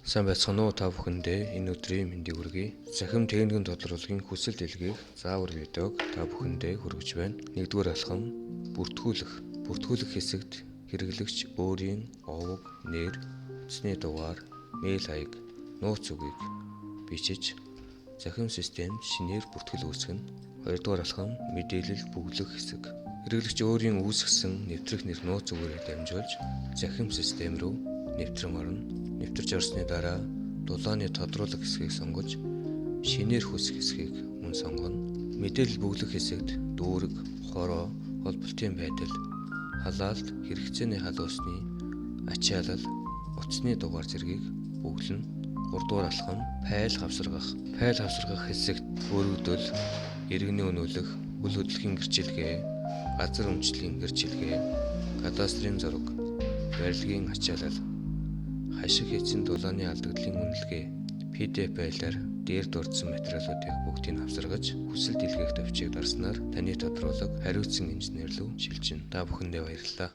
Сайн байцгаана уу та бүхэндээ энэ өдрийн мэндийг хүргэе. Захим техникийн тодорхойлогын хүсэл дэлгээх заавар видеог та бүхэндээ хүргэж байна. Нэгдүгээр алхам бүртгүүлэх. Бүртгүүлэх хэсэгт хэрэглэгч өөрийн овог, нэр, утасны дугаар, мэйл хаяг, нууц үгийг бичиж захим системд шинээр бүртгэл үүсгэнэ. Хоёрдугаар алхам мэдээлэл бүглэх хэсэг. Хэрэглэгч өөрийн үүсгэсэн нэвтрэх нэр нууц үгээрээ дамжуулж захим систем рүү нэвтрэн орно. Нэвтэрч орсны дараа дулааны тодруулах хэсгийг сонгож шинээр хүсэх хэсгийг мөн сонгоно. Мэдээлэл бүглэх хэсэгт дүүрэг, хороо, холболтын байдал, халаалт, хэрэгцээний халуусны ачаалал, утасны дугаар зэргийг бүглэнэ. 3 дугаар алхам файл хавсаргах. Файл хавсаргах хэсэгт өргөдөл, иргэний өнөөлөх, үйл хөдлөлийн гэрчилгээ, газар өмчлийн гэрчилгээ, кадастрын зураг, барилгын ачаалал, хашиг хийсэн дулааны алдагдлын үнэлгээ, PDF файлаар дээр дурдсан материалуудыг бүгдийг авсаргаж хүсэл дэлгээх товчийг дарснаар таны тодруулаг хариуцсан инженер рүү шилжинэ. Та бүхэндээ баярлалаа.